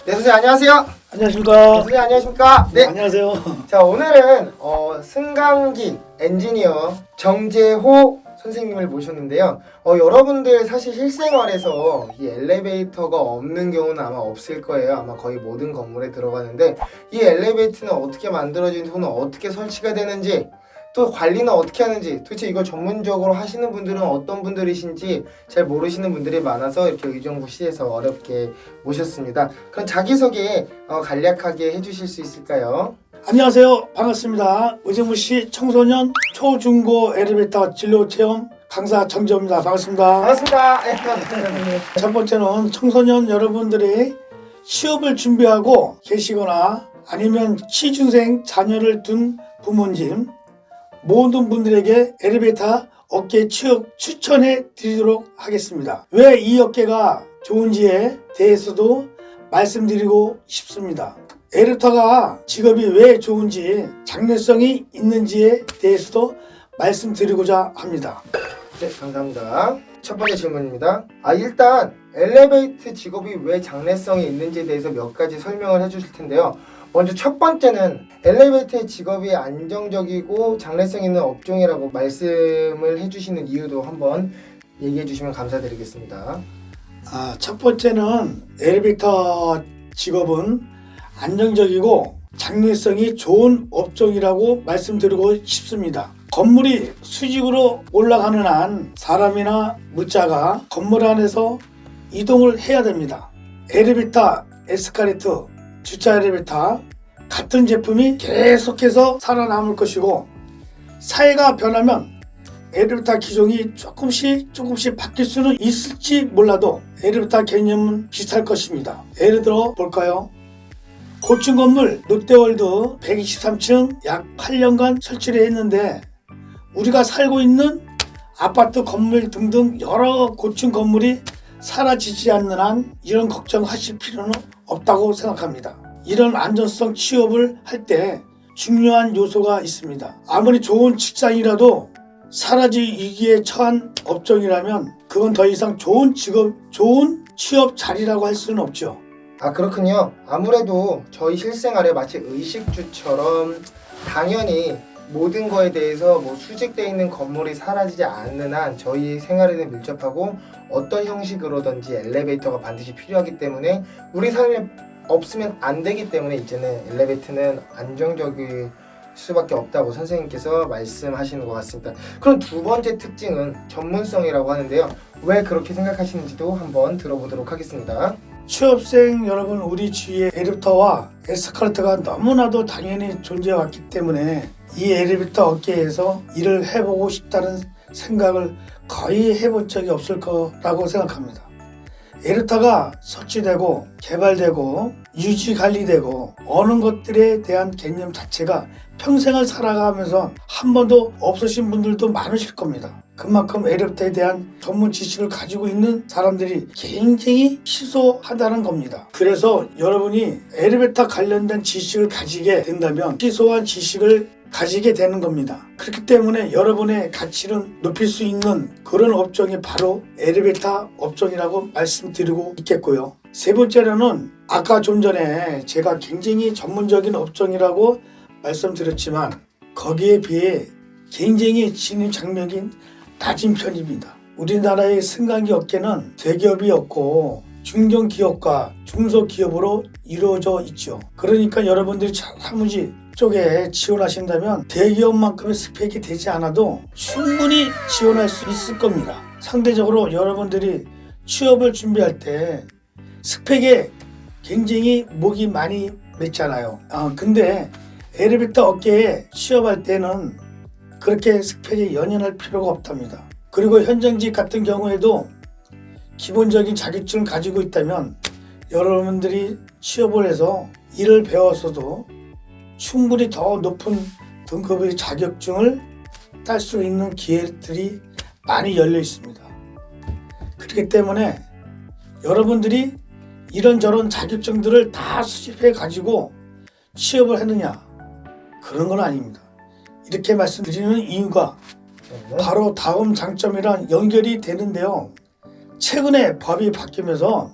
네, 선생님 안녕하세요. 안녕하십니까. 선생님 안녕하십니까. 네, 안녕하세요. 자, 오늘은 승강기 엔지니어 정재호 선생님을 모셨는데요. 여러분들 사실 실생활에서 이 엘리베이터가 없는 경우는 아마 없을 거예요. 아마 거의 모든 건물에 들어가는데 이 엘리베이터는 어떻게 만들어지는지 또는 어떻게 설치가 되는지 또 관리는 어떻게 하는지 도대체 이걸 전문적으로 하시는 분들은 어떤 분들이신지 잘 모르시는 분들이 많아서 이렇게 의정부시에서 어렵게 모셨습니다. 그럼 자기소개 간략하게 해주실 수 있을까요? 안녕하세요. 반갑습니다. 의정부시 청소년 초중고 엘리베이터 진로 체험 강사 정재호입니다. 반갑습니다. 반갑습니다. 첫 번째는 청소년 여러분들이 취업을 준비하고 계시거나 아니면 취준생 자녀를 둔 부모님 모든 분들에게 엘리베이터 업계 취업 추천해 드리도록 하겠습니다. 왜 이 업계가 좋은지에 대해서도 말씀드리고 싶습니다. 엘리베이터가 직업이 왜 좋은지 장래성이 있는지에 대해서도 말씀드리고자 합니다. 네, 감사합니다. 첫 번째 질문입니다. 일단 엘리베이터 직업이 왜 장래성이 있는지에 대해서 몇 가지 설명을 해주실 텐데요. 먼저 첫 번째는 엘리베이터의 직업이 안정적이고 장래성 있는 업종이라고 말씀을 해주시는 이유도 한번 얘기해 주시면 감사드리겠습니다. 첫 번째는 엘리베이터 직업은 안정적이고 장래성이 좋은 업종이라고 말씀드리고 싶습니다. 건물이 수직으로 올라가는 한 사람이나 물자가 건물 안에서 이동을 해야 됩니다. 엘리베이터, 에스컬레이터, 주차 엘리베이터 같은 제품이 계속해서 살아남을 것이고 사회가 변하면 엘리베이터 기종이 조금씩 바뀔 수는 있을지 몰라도 엘리베이터 개념은 비슷할 것입니다. 예를 들어 볼까요? 고층 건물 롯데월드 123층 약 8년간 설치를 했는데 우리가 살고 있는 아파트 건물 등등 여러 고층 건물이 사라지지 않는 한 이런 걱정하실 필요는 없다고 생각합니다. 이런 안전성 취업을 할 때 중요한 요소가 있습니다. 아무리 좋은 직장이라도 사라질 위기에 처한 업종이라면 그건 더 이상 좋은 직업, 좋은 취업 자리라고 할 수는 없죠. 그렇군요. 아무래도 저희 실생활에 마치 의식주처럼 당연히 모든 거에 대해서 수직되어 있는 건물이 사라지지 않는 한 저희 생활에는 밀접하고 어떤 형식으로든지 엘리베이터가 반드시 필요하기 때문에 우리 삶에 없으면 안 되기 때문에 이제는 엘리베이터는 안정적일 수밖에 없다고 선생님께서 말씀하시는 것 같습니다. 그럼 두 번째 특징은 전문성이라고 하는데요. 왜 그렇게 생각하시는지도 한번 들어보도록 하겠습니다. 취업생 여러분, 우리 주위에 엘리베이터와 에스컬레이터가 너무나도 당연히 존재해왔기 때문에 이 엘리베이터 업계에서 일을 해보고 싶다는 생각을 거의 해본 적이 없을 거라고 생각합니다. 엘리베이터가 설치되고 개발되고 유지 관리되고 어느 것들에 대한 개념 자체가 평생을 살아가면서 한 번도 없으신 분들도 많으실 겁니다. 그만큼 엘리베이터에 대한 전문 지식을 가지고 있는 사람들이 굉장히 희소하다는 겁니다. 그래서 여러분이 엘리베이터 관련된 지식을 가지게 된다면 희소한 지식을 가지게 되는 겁니다. 그렇기 때문에 여러분의 가치를 높일 수 있는 그런 업종이 바로 엘리베이터 업종이라고 말씀드리고 있겠고요. 세 번째로는 아까 좀 전에 제가 굉장히 전문적인 업종이라고 말씀드렸지만 거기에 비해 굉장히 진입 장벽이 낮은 편입니다. 우리나라의 승강기 업계는 대기업이 없고 중견기업과 중소기업으로 이루어져 있죠. 그러니까 여러분들이 사무직 쪽에 지원하신다면 대기업만큼의 스펙이 되지 않아도 충분히 지원할 수 있을 겁니다. 상대적으로 여러분들이 취업을 준비할 때 스펙에 굉장히 목이 많이 맸잖아요. 근데 엘리베이터 업계에 취업할 때는 그렇게 스펙에 연연할 필요가 없답니다. 그리고 현장직 같은 경우에도 기본적인 자격증을 가지고 있다면 여러분들이 취업을 해서 일을 배웠어도 충분히 더 높은 등급의 자격증을 딸 수 있는 기회들이 많이 열려 있습니다. 그렇기 때문에 여러분들이 이런저런 자격증들을 다 수집해 가지고 취업을 했느냐, 그런 건 아닙니다. 이렇게 말씀드리는 이유가 바로 다음 장점이랑 연결이 되는데요. 최근에 법이 바뀌면서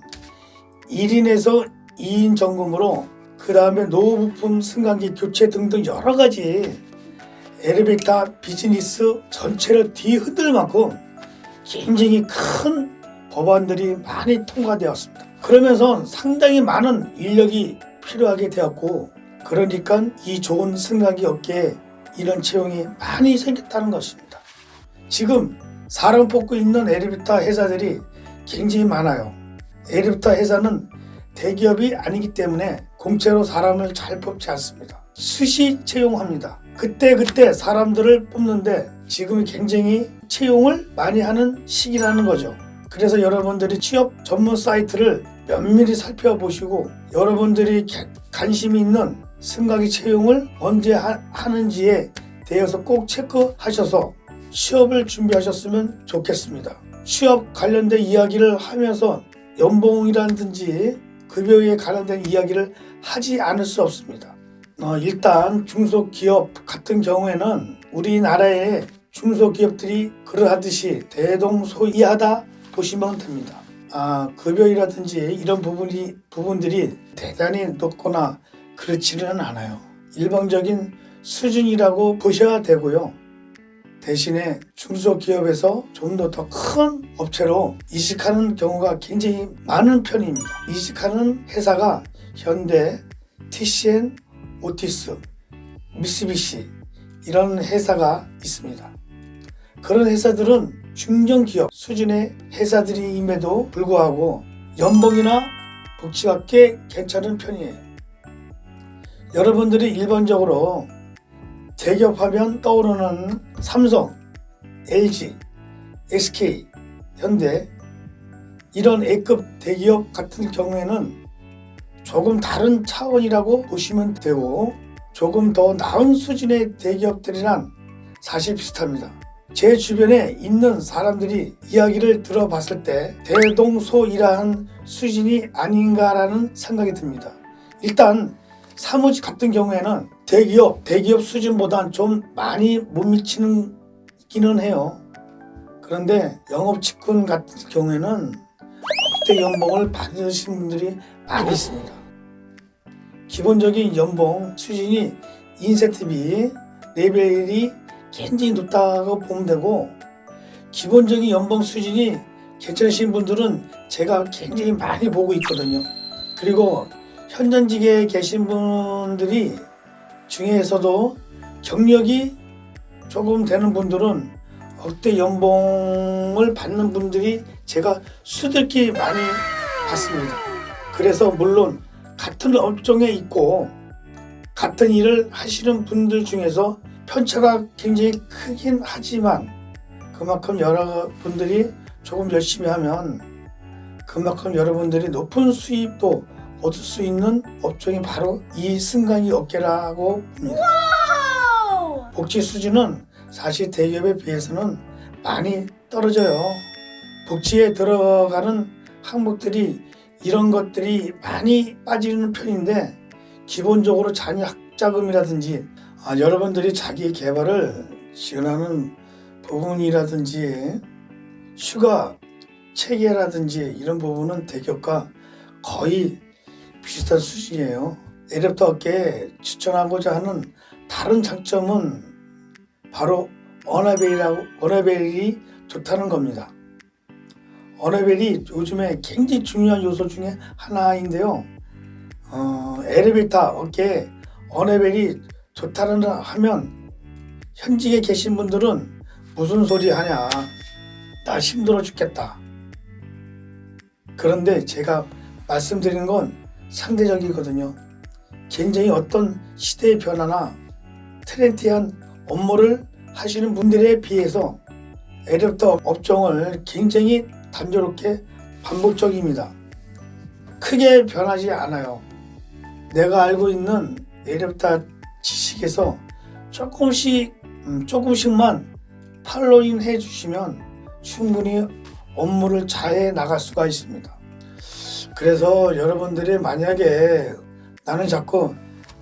1인에서 2인 점검으로 그 다음에 노후 부품 승강기 교체 등등 여러 가지 엘리베이터 비즈니스 전체를 뒤흔들 만큼 굉장히 큰 법안들이 많이 통과되었습니다. 그러면서 상당히 많은 인력이 필요하게 되었고, 그러니까 이 좋은 승강기 업계에 이런 채용이 많이 생겼다는 것입니다. 지금 사람 뽑고 있는 엘리베이터 회사들이 굉장히 많아요. 엘리베이터 회사는 대기업이 아니기 때문에 공짜로 사람을 잘 뽑지 않습니다. 수시 채용합니다. 그때 사람들을 뽑는데 지금이 굉장히 채용을 많이 하는 시기라는 거죠. 그래서 여러분들이 취업 전문 사이트를 면밀히 살펴보시고 여러분들이 관심이 있는 승강기 채용을 언제 하는지에 대해서 꼭 체크하셔서 취업을 준비하셨으면 좋겠습니다. 취업 관련된 이야기를 하면서 연봉이라든지 급여에 관련된 이야기를 하지 않을 수 없습니다. 일단 중소기업 같은 경우에는 우리나라의 중소기업들이 그러하듯이 대동소이하다 보시면 됩니다. 급여이라든지 이런 부분들이 대단히 높거나 그렇지는 않아요. 일반적인 수준이라고 보셔야 되고요. 대신에 중소기업에서 좀 더 큰 업체로 이직하는 경우가 굉장히 많은 편입니다. 이직하는 회사가 현대, TCN, 오티스, 미쓰비시 이런 회사가 있습니다. 그런 회사들은 중견기업 수준의 회사들임에도 불구하고 연봉이나 복지가 꽤 괜찮은 편이에요. 여러분들이 일반적으로 대기업하면 떠오르는 삼성, LG, SK, 현대 이런 A급 대기업 같은 경우에는 조금 다른 차원이라고 보시면 되고 조금 더 나은 수준의 대기업들이란 사실 비슷합니다. 제 주변에 있는 사람들이 이야기를 들어봤을 때 대동소이라는 수준이 아닌가라는 생각이 듭니다. 일단 사무직 같은 경우에는 대기업 수준보다 좀 많이 못 미치기는 해요. 그런데 영업 직군 같은 경우에는 억대 연봉을 받으시는 분들이 많이 있습니다. 기본적인 연봉 수준이 인센티브 레벨이 굉장히 높다고 보면 되고 기본적인 연봉 수준이 괜찮으신 분들은 제가 굉장히 많이 보고 있거든요. 그리고 현전직에 계신 분들이 중에서도 경력이 조금 되는 분들은 억대 연봉을 받는 분들이 제가 수두룩히 많이 봤습니다. 그래서 물론 같은 업종에 있고 같은 일을 하시는 분들 중에서 편차가 굉장히 크긴 하지만 그만큼 여러분들이 조금 열심히 하면 그만큼 여러분들이 높은 수입도 얻을 수 있는 업종이 바로 이 승강기 업계라고 봅니다. 복지 수준은 사실 대기업에 비해서는 많이 떨어져요. 복지에 들어가는 항목들이 이런 것들이 많이 빠지는 편인데 기본적으로 자녀 학자금이라든지 여러분들이 자기 개발을 지원하는 부분이라든지 휴가 체계라든지 이런 부분은 대기업과 거의 비슷한 수준이에요. 엘리베이터 업계에 추천하고자 하는 다른 장점은 바로 언어벨이 좋다는 겁니다. 언어벨이 요즘에 굉장히 중요한 요소 중에 하나인데요. 엘리베이터 업계에 언어벨이 좋다는 하면 현직에 계신 분들은 무슨 소리 하냐, 나 힘들어 죽겠다. 그런데 제가 말씀드리는 건 상대적이거든요. 굉장히 어떤 시대의 변화나 트렌디한 업무를 하시는 분들에 비해서 엘리베이터 업종을 굉장히 단조롭게 반복적입니다. 크게 변하지 않아요. 내가 알고 있는 엘리베이터 지식에서 조금씩만 팔로잉 해주시면 충분히 업무를 잘 나갈 수가 있습니다. 그래서 여러분들이 만약에 나는 자꾸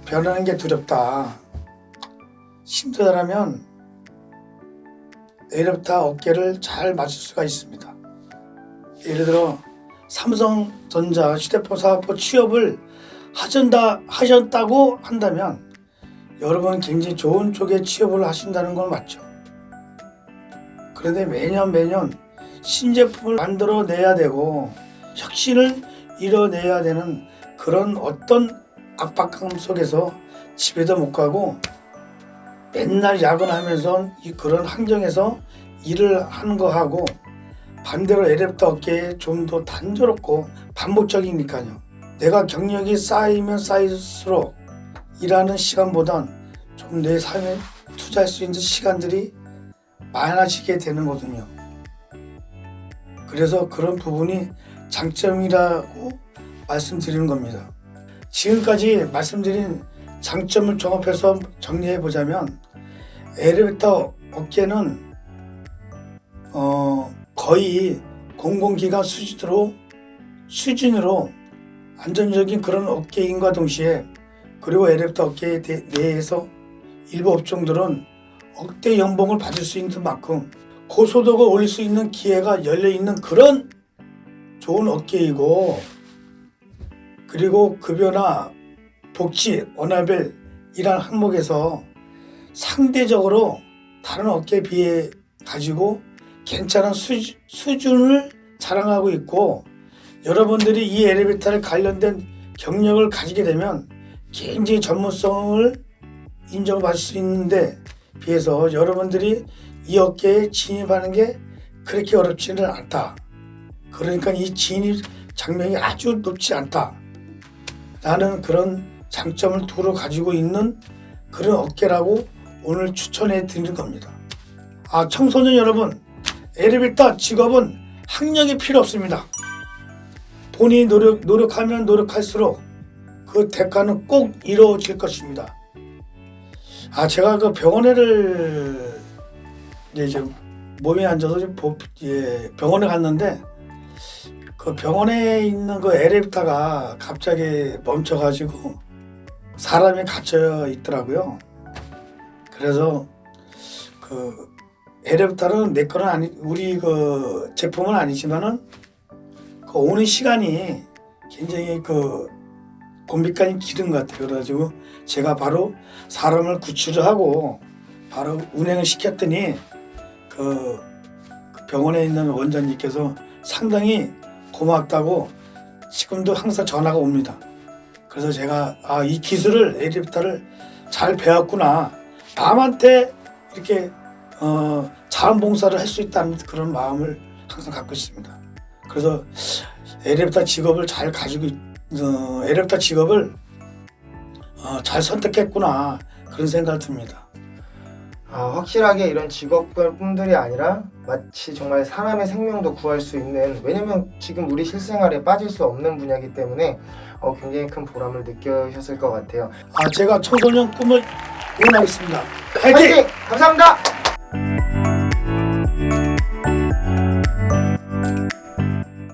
변하는 게 두렵다, 힘들다라면 엘리베이터 업계를 잘 맞출 수가 있습니다. 예를 들어 삼성전자 휴대폰 사업부 취업을 하셨다고 한다면 여러분 굉장히 좋은 쪽에 취업을 하신다는 건 맞죠. 그런데 매년 신제품을 만들어내야 되고 혁신을 이뤄내야 되는 그런 어떤 압박감 속에서 집에도 못 가고 맨날 야근하면서 그런 환경에서 일을 하는 거 하고 반대로 엘리베이터 업계에 좀 더 단조롭고 반복적이니까요. 내가 경력이 쌓이면 쌓일수록 일하는 시간보단 좀 내 삶에 투자할 수 있는 시간들이 많아지게 되는 거거든요. 그래서 그런 부분이 장점이라고 말씀드리는 겁니다. 지금까지 말씀드린 장점을 종합해서 정리해 보자면 엘리베이터 업계는 거의 공공기관 수준으로 안정적인 그런 업계인과 동시에 그리고 엘리베이터 업계 내에서 일부 업종들은 억대 연봉을 받을 수 있는 만큼 고소득을 올릴 수 있는 기회가 열려있는 그런 좋은 업계이고, 그리고 급여나 복지, 워라밸 이런 항목에서 상대적으로 다른 업계에 비해 가지고 괜찮은 수준을 자랑하고 있고, 여러분들이 이 엘리베이터를 관련된 경력을 가지게 되면 굉장히 전문성을 인정받을 수 있는데 비해서 여러분들이 이 업계에 진입하는 게 그렇게 어렵지는 않다. 그러니까 이 진입 장벽이 아주 높지 않다. 라는 그런 장점을 두루 가지고 있는 그런 업계라고 오늘 추천해 드리는 겁니다. 청소년 여러분, 엘리베이터 직업은 학력이 필요 없습니다. 본인이 노력하면 노력할수록 그 대가는 꼭 이루어질 것입니다. 제가 그 병원에를 이제 몸이 안 좋아서 병원에 갔는데 그 병원에 있는 그 엘리베이터가 갑자기 멈춰가지고 사람이 갇혀 있더라고요. 그래서 그 엘리베이터는 내 거는 아니, 우리 그 제품은 아니지만은 그 오는 시간이 굉장히 그 공비간이 길은 것 같아요. 그래가지고 제가 바로 사람을 구출을 하고 바로 운행을 시켰더니 그 병원에 있는 원장님께서 상당히 고맙다고 지금도 항상 전화가 옵니다. 그래서 제가 이 기술을 엘리베이터를 잘 배웠구나. 남한테 이렇게 자원봉사를 할 수 있다는 그런 마음을 항상 갖고 있습니다. 그래서 엘리베이터 직업을 잘 가지고 엘리베이터 직업을 잘 선택했구나 그런 생각이 듭니다. 확실하게 이런 직업뿐들이 아니라 마치 정말 사람의 생명도 구할 수 있는, 왜냐면 지금 우리 실생활에 빠질 수 없는 분야이기 때문에 굉장히 큰 보람을 느끼셨을 것 같아요. 제가 청소년 꿈을 응원하겠습니다. 화이팅! 감사합니다.